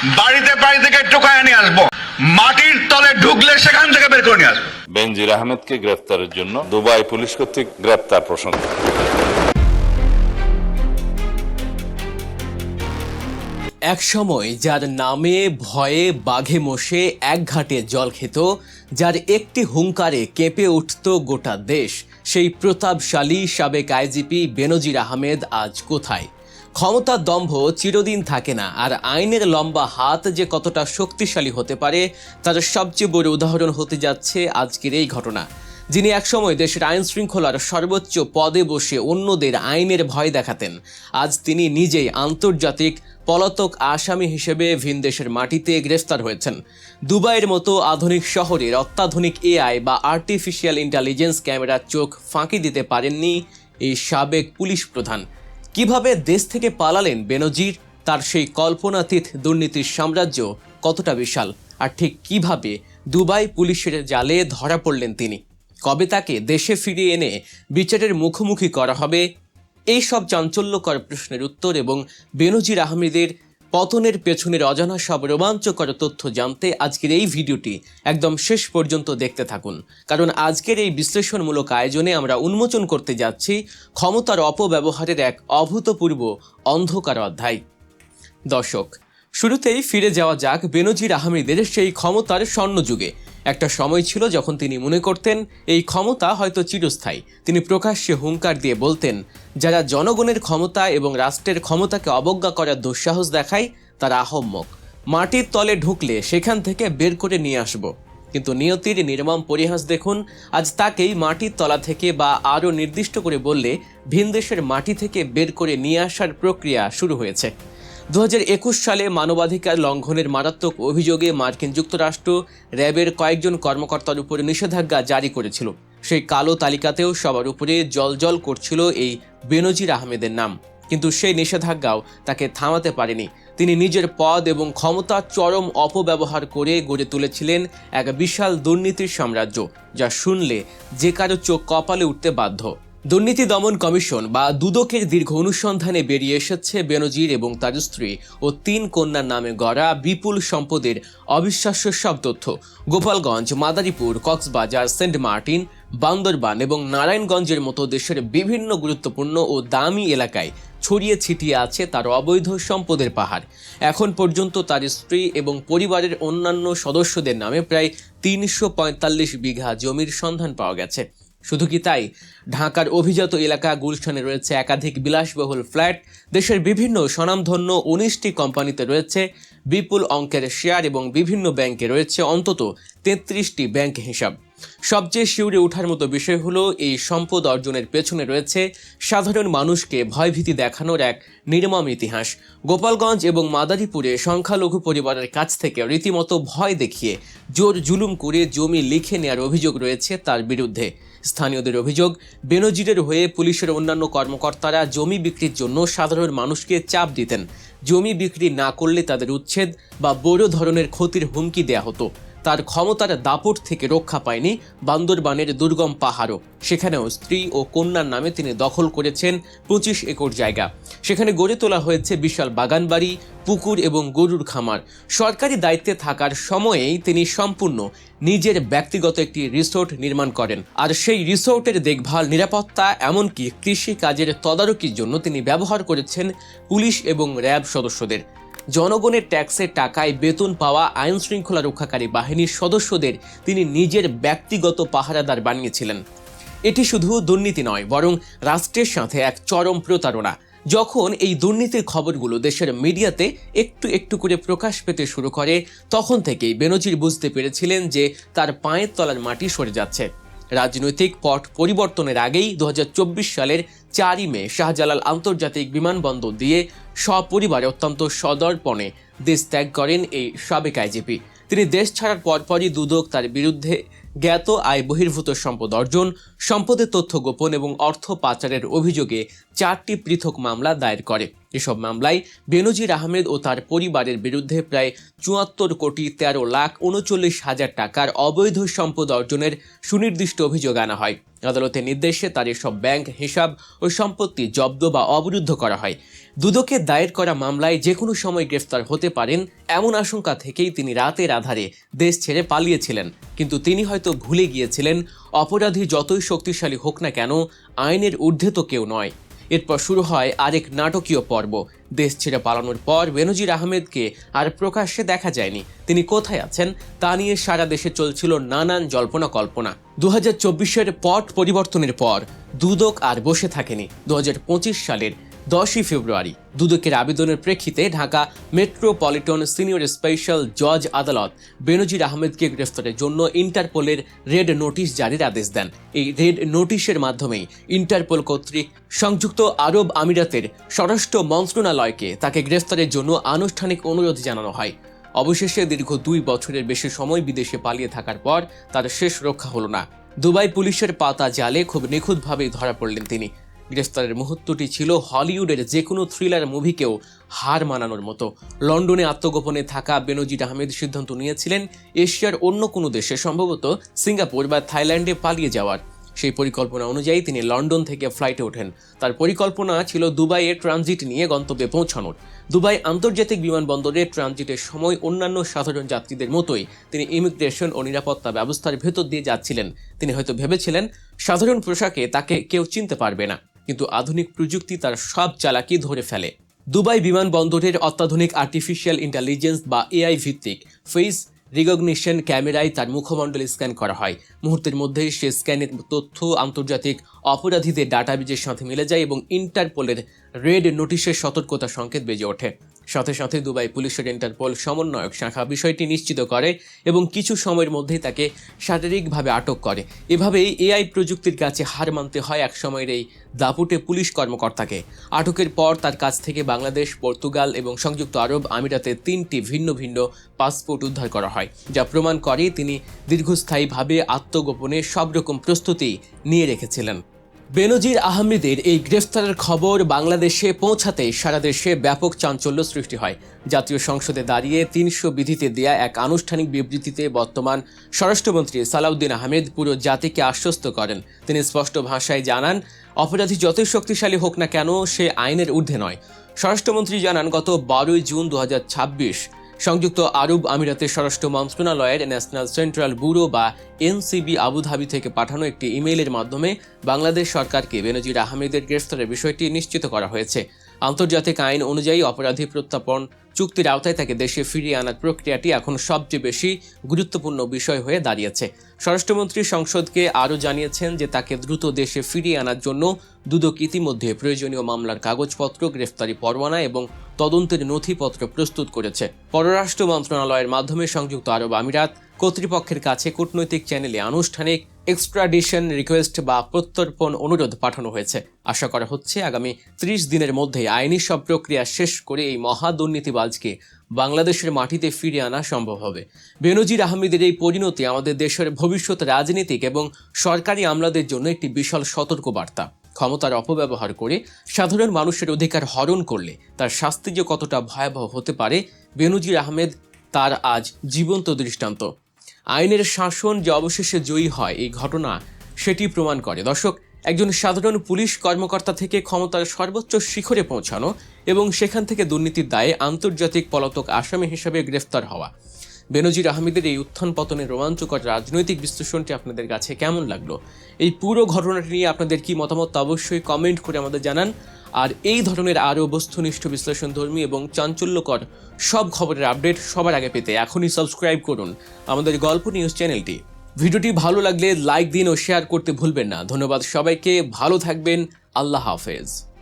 বাড়িতে বাড়ি থেকে টোকায় নিয়ে আসবো, মাটির তলে ঢুকলে সেখান থেকে বের করে নিয়ে আসবো। বেনজির আহমেদকে গ্রেফতারের জন্য দুবাই পুলিশ কর্তৃক গ্রেফতার প্রসঙ্গ। এক সময় যার নামে ভয়ে বাঘে মোষে এক ঘাটে জল খেত, যার একটি হুঙ্কারে কেঁপে উঠত গোটা দেশ, সেই প্রতাপশালী সাবেক আইজিপি বেনজির আহমেদ আজ কোথায়? ক্ষমতার দম্ভ চিরদিন থাকে না, আর আইনের লম্বা হাত যে কতটা শক্তিশালী হতে পারে তার সবচেয়ে বড় উদাহরণ হতে যাচ্ছে আজকের এই ঘটনা। যিনি একসময় দেশের আইন শৃঙ্খলার সর্বোচ্চ পদে বসে অন্যদের আইনের ভয় দেখাতেন, আজ তিনি নিজেই আন্তর্জাতিক পলাতক আসামি হিসেবে ভিনদেশের মাটিতে গ্রেফতার হয়েছেন। দুবাইয়ের মতো আধুনিক শহরের অত্যাধুনিক এআই বা আর্টিফিশিয়াল ইন্টেলিজেন্স ক্যামেরার চোখ ফাঁকি দিতে পারেননি এই সাবেক পুলিশ প্রধান। কিভাবে দেশ থেকে পালালেন বেনজির? তার সেই কল্পনাতীত দুর্নীতির সাম্রাজ্য কতটা বিশাল, আর ঠিক কিভাবে দুবাই পুলিশের জালে ধরা পড়লেন তিনি? কবে তাকে দেশে ফিরিয়ে এনে বিচারের মুখোমুখি করা হবে? এই সব চাঞ্চল্যকর প্রশ্নের উত্তর এবং বেনজির আহমেদের পতনের পেছনের অজানা সব রোমাঞ্চকর তথ্য জানতে আজকের এই ভিডিওটি একদম শেষ পর্যন্ত দেখতে থাকুন, কারণ আজকের এই বিশ্লেষণমূলক আয়োজনে আমরা উন্মোচন করতে যাচ্ছি ক্ষমতার অপব্যবহারের এক অভূতপূর্ব অন্ধকার অধ্যায়। দর্শক, শুরুতেই ফিরে যাওয়া যাক বেনজির আহমেদের সেই ক্ষমতার স্বর্ণযুগে। একটা সময় ছিল যখন তিনি মনে করতেন এই ক্ষমতা হয়তো চিরস্থায়ী। তিনি প্রকাশ্যে হুঙ্কার দিয়ে বলতেন, যারা জনগণের ক্ষমতা এবং রাষ্ট্রের ক্ষমতাকে অবজ্ঞা করার দুঃসাহস দেখায় তারা আহম্মক। মাটির তলে ঢুকলে সেখান থেকে বের করে নিয়ে আসব। কিন্তু নিয়তির নির্মম পরিহাস দেখুন, আজ তাকেই মাটির তলা থেকে, বা আরও নির্দিষ্ট করে বললে ভিনদেশের মাটি থেকে বের করে নিয়ে আসার প্রক্রিয়া শুরু হয়েছে। 2021 সালে মানবাধিকার লঙ্ঘনের মারাত্মক অভিযোগে মার্কিন যুক্তরাষ্ট্র র্যাবের কয়েকজন কর্মকর্তার উপরে নিষেধাজ্ঞা জারি করেছিল। সেই কালো তালিকাতেও সবার উপরে জলজল করছিল এই বেনজির আহমেদের নাম, কিন্তু সেই নিষেধাজ্ঞাও তাকে থামাতে পারেনি। তিনি নিজের পদ এবং ক্ষমতার চরম অপব্যবহার করে গড়ে তুলেছিলেন এক বিশাল দুর্নীতির সাম্রাজ্য, যা শুনলে যে কারো চোখ কপালে উঠতে বাধ্য। দুর্নীতি দমন কমিশন বা দুদকের দীর্ঘ অনুসন্ধানে বেরিয়ে এসেছে বেনজির এবং তার স্ত্রী ও 3 কন্যার নামে গড়া বিপুল সম্পদের অবিশ্বাস্য সব তথ্য। গোপালগঞ্জ, মাদারীপুর, কক্সবাজার, সেন্ট মার্টিন, বান্দরবান এবং নারায়ণগঞ্জের মতো দেশের বিভিন্ন গুরুত্বপূর্ণ ও দামি এলাকায় ছড়িয়ে ছিটিয়ে আছে তার অবৈধ সম্পদের পাহাড়। এখন পর্যন্ত তার স্ত্রী এবং পরিবারের অন্যান্য সদস্যদের নামে প্রায় 345 বিঘা জমির সন্ধান পাওয়া গেছে। শুধু কি তাই, ঢাকার অভিজাত এলাকা গুলশানে রয়েছে একাধিক বিলাসবহুল ফ্ল্যাট। দেশের বিভিন্ন স্বনামধন্য 19টি কোম্পানিতে রয়েছে বিপুল অঙ্কের শেয়ার এবং বিভিন্ন ব্যাংকে রয়েছে অন্তত 33টি ব্যাংক হিসাব। সবচেয়ে শিউরে ওঠার মতো বিষয় হলো এই সম্পদ অর্জনের পেছনে রয়েছে সাধারণ মানুষকে ভয়ভীতি দেখানোর এক নির্মম ইতিহাস। গোপালগঞ্জ এবং মাদারীপুরে সংখ্যালঘু পরিবারের কাছ থেকে রীতিমতো ভয় দেখিয়ে জোর জুলুম করে জমি লিখে নেওয়ার অভিযোগ রয়েছে তার বিরুদ্ধে। স্থানীয়দের অভিযোগ, বেনজিরের হয়ে পুলিশের অন্যান্য কর্মকর্তারা জমি বিক্রির জন্য সাধারণ মানুষকে চাপ দিতেন। জমি বিক্রি না করলে তাদের উচ্ছেদ বা বড় ধরনের ক্ষতির হুমকি দেয়া হতো। তার ক্ষমতার দাপট থেকে রক্ষা পায়নি বান্দরবানের দুর্গম পাহাড়ও। সেখানেও স্ত্রী ও কন্যার নামে তিনি দখল করেছেন 25 একর জায়গা। সেখানে গড়ে তোলা হয়েছে বিশাল বাগানবাড়ি, পুকুর এবং গরুর খামার। সরকারি দায়িত্বে থাকার সময়েই তিনি সম্পূর্ণ নিজের ব্যক্তিগত একটি রিসোর্ট নির্মাণ করেন, আর সেই রিসোর্টের দেখভাল, নিরাপত্তা, এমনকি কৃষি কাজের তদারকির জন্য তিনি ব্যবহার করেছেন পুলিশ এবং র্যাব সদস্যদের। জনগণের ট্যাক্সের টাকায় বেতন পাওয়া আইন শৃঙ্খলা রক্ষাকারী বাহিনীর সদস্যদের তিনি নিজের ব্যক্তিগত পাহারাদার বানিয়েছিলেন। এটি শুধু দুর্নীতি নয়, বরং রাষ্ট্রের সাথে এক চরম প্রতারণা। যখন এই দুর্নীতির খবরগুলো দেশের মিডিয়াতে একটু একটু করে প্রকাশ পেতে শুরু করে, তখন থেকেই বেনজির বুঝতে পেরেছিলেন যে তার পায়ের তলার মাটি সরে যাচ্ছে। রাজনৈতিক পট পরিবর্তনের আগেই 2024 সালের 4ই মে শাহজালাল আন্তর্জাতিক বিমানবন্দর দিয়ে সপরিবারে অত্যন্ত সদর্পণে দেশ ত্যাগ করেন এই সাবেক আইজিপি। তিনি দেশ ছাড়ার পরপরই দুদক তার বিরুদ্ধে জ্ঞাত আয় বহির্ভূত সম্পদ অর্জন, সম্পদের তথ্য গোপন এবং অর্থ পাচারের অভিযোগে 4টি পৃথক মামলা দায়ের করে। এসব মামলায় বেনজির আহমেদ ও তার পরিবারের বিরুদ্ধে প্রায় 74,13,39,000 টাকার অবৈধ সম্পদ অর্জনের সুনির্দিষ্ট অভিযোগ আনা হয়। আদালতের নির্দেশে তার এসব ব্যাংক হিসাব ও সম্পত্তি জব্দ বা অবরুদ্ধ করা হয়। দুদকের দায়ের করা মামলায় যে কোনো সময় গ্রেফতার হতে পারেন এমন আশঙ্কা থেকেই তিনি রাতের আধারে দেশ ছেড়ে পালিয়েছিলেন। কিন্তু তিনি হয়তো ভুলে গিয়েছিলেন, অপরাধী যতই শক্তিশালী হোক না কেন, আইনের ঊর্ধ্বে তো কেউ নয়। এরপর শুরু হয় আরেক নাটকীয় পর্ব। দেশ ছেড়ে পালানোর পর বেনজির আহমেদকে আর প্রকাশ্যে দেখা যায়নি। তিনি কোথায় আছেন তা নিয়ে সারা দেশে চলছিল নানান জল্পনা কল্পনা। 2024-এর পট পরিবর্তনের পর দুদক আর বসে থাকেনি। 2025 সালের 10ই ফেব্রুয়ারি দুদকের আবেদনের প্রেক্ষিতে ঢাকা মেট্রোপলিটন সিনিয়র স্পেশাল জজ আদালত বেনজির আহমেদকে গ্রেফতারের জন্য ইন্টারপোলের রেড নোটিশ জারির আদেশ দেন। এই রেড নোটিশের মাধ্যমেই ইন্টারপোল কর্তৃক সংযুক্ত আরব আমিরাতের স্বরাষ্ট্র মন্ত্রণালয়কে তাকে গ্রেফতারের জন্য আনুষ্ঠানিক অনুরোধ জানানো হয়। অবশেষে দীর্ঘ 2 বছরের বেশি সময় বিদেশে পালিয়ে থাকার পর তার শেষ রক্ষা হলো না। দুবাই পুলিশের পাতা জালে খুব নিখুঁতভাবেই ধরা পড়লেন তিনি। গ্রেফতারের মুহূর্তটি ছিল হলিউডের যে কোনো থ্রিলার মুভিকেও হার মানানোর মতো। লন্ডনে আত্মগোপনে থাকা বেনজির আহমেদ সিদ্ধান্ত নিয়েছিলেন এশিয়ার অন্য কোনো দেশে, সম্ভবত সিঙ্গাপুর বা থাইল্যান্ডে পালিয়ে যাওয়ার। সেই পরিকল্পনা অনুযায়ী তিনি লন্ডন থেকে ফ্লাইটে ওঠেন। তার পরিকল্পনা ছিল দুবাইয়ে ট্রানজিট নিয়ে গন্তব্যে পৌঁছানোর। দুবাই আন্তর্জাতিক বিমানবন্দরে ট্রানজিটের সময় অন্যান্য সাধারণ যাত্রীদের মতোই তিনি ইমিগ্রেশন ও নিরাপত্তা ব্যবস্থার ভেতর দিয়ে যাচ্ছিলেন। তিনি হয়তো ভেবেছিলেন সাধারণ পোশাকে তাকে কেউ চিনতে পারবে না, কিন্তু আধুনিক প্রযুক্তি তার সব চালাকি ধরে ফেলে। দুবাই বিমানবন্দরের অত্যাধুনিক আর্টিফিশিয়াল ইন্টেলিজেন্স বা এআই ভিত্তিক ফেস রিকগনিশন ক্যামেরায় তার মুখমণ্ডল স্ক্যান করা হয়। মুহূর্তের মধ্যেই সে স্ক্যানের তথ্য আন্তর্জাতিক অপরাধীদের ডাটাবেজের সাথে মিলে যায় এবং ইন্টারপোলের রেড নোটিশের সতর্কতা সংকেত বেজে ওঠে। সাথে সাথে দুবাই পুলিশের ইন্টারপোল সমন্বয়ক শাখা বিষয়টি নিশ্চিত করে এবং কিছু সময়ের মধ্যেই তাকে শারীরিকভাবে আটক করে। এভাবেই এআই প্রযুক্তির কাছে হার মানতে হয় একসময়ের এই দাপুটে পুলিশ কর্মকর্তাকে। আটকের পর তার কাছ থেকে বাংলাদেশ, পর্তুগাল এবং সংযুক্ত আরব আমিরাতে 3টি ভিন্ন ভিন্ন পাসপোর্ট উদ্ধার করা হয়, যা প্রমাণ করে তিনি দীর্ঘস্থায়ীভাবে আত্মগোপনে সব রকম প্রস্তুতি নিয়ে রেখেছিলেন। বেনজির আহমেদের এই গ্রেফতারের খবর বাংলাদেশে পৌঁছাতেই সারা দেশে ব্যাপক চাঞ্চল্য সৃষ্টি হয়। জাতীয় সংসদে দাঁড়িয়ে 300 বিধিতে দেয়া এক আনুষ্ঠানিক বিবৃতিতে বর্তমান স্বরাষ্ট্রমন্ত্রী সালাউদ্দিন আহমেদ পুরো জাতিকে আশ্বস্ত করেন। তিনি স্পষ্ট ভাষায় জানান, অপরাধী যতই শক্তিশালী হোক না কেন, সে আইনের ঊর্ধ্বে নয়। স্বরাষ্ট্রমন্ত্রী জানান, গত 12 জুন 2026 সংযুক্ত আরব আমিরাতের স্বরাষ্ট্র মন্ত্রণালয়ের ন্যাশনাল সেন্ট্রাল ব্যুরো বা এনসিবি আবুধাবি থেকে পাঠানো একটি ইমেইলের মাধ্যমে বাংলাদেশ সরকারকে বেনজির আহমেদের গ্রেফতারের বিষয়টি নিশ্চিত করা হয়েছে। আন্তর্জাতিক আইন অনুযায়ী অপরাধী প্রত্যর্পণ চুক্তির আওতায় তাকে দেশে ফিরিয়ে আনার প্রক্রিয়াটি এখন সবচেয়ে বেশি গুরুত্বপূর্ণ বিষয় হয়ে দাঁড়িয়েছে। স্বরাষ্ট্রমন্ত্রী সংসদকে আরও জানিয়েছেন যে তাকে দ্রুত দেশে ফিরিয়ে আনার জন্য দুদক ইতিমধ্যে প্রয়োজনীয় মামলার কাগজপত্র, গ্রেফতারি পরোয়ানা এবং তদন্তের নথিপত্র প্রস্তুত করেছে। পররাষ্ট্র মন্ত্রণালয়ের মাধ্যমে সংযুক্ত আরব আমিরাত কর্তৃপক্ষের কাছে কূটনৈতিক চ্যানেলে আনুষ্ঠানিক এক্সট্রাডিশন রিকোয়েস্ট বা প্রত্যর্পণ অনুরোধ পাঠানো হয়েছে। আশা করা হচ্ছে আগামী 30 দিনের মধ্যে আইনি সব প্রক্রিয়া শেষ করে এই মহা দুর্নীতিবাজকে বাংলাদেশের মাটিতে ফিরিয়ে আনা সম্ভব হবে। বেনজির আহমেদের এই পরিণতি আমাদের দেশের ভবিষ্যৎ রাজনীতিক এবং সরকারি আমলাদের জন্য একটি বিশাল সতর্কবার্তা। ক্ষমতার অপব্যবহার করে সাধারণ মানুষের অধিকার হরণ করলে তার শাস্তি যে কতটা ভয়াবহ হতে পারে, বেনজির আহমেদ তার আজ জীবন্ত দৃষ্টান্ত। আইনের শাসন যে অবশেষে জয়ী হয়, এই ঘটনা সেটি প্রমাণ করে। দর্শক, একজন সাধারণ পুলিশ কর্মকর্তা থেকে ক্ষমতার সর্বোচ্চ শিখরে পৌঁছানো এবং সেখান থেকে দুর্নীতির দায়ে আন্তর্জাতিক পলাতক আসামি হিসেবে গ্রেফতার হওয়া। বেনজির আহমেদের এই উত্থান পতনের রোমাঞ্চকর রাজনৈতিক বিশ্লেষণটি আপনাদের কাছে কেমন লাগলো? এই পুরো ঘটনাটি নিয়ে আপনাদের কি মতামত অবশ্যই কমেন্ট করে আমাদের জানান। আর এই ধরনের আরও বস্তুনিষ্ঠ বিশ্লেষণধর্মী এবং চাঞ্চল্যকর সব খবরের আপডেট সবার আগে পেতে এখনই সাবস্ক্রাইব করুন আমাদের গল্প নিউজ চ্যানেলটি। ভিডিওটি ভালো লাগলে লাইক দিন ও শেয়ার করতে ভুলবেন না। ধন্যবাদ সবাইকে, ভালো থাকবেন, আল্লাহ হাফেজ।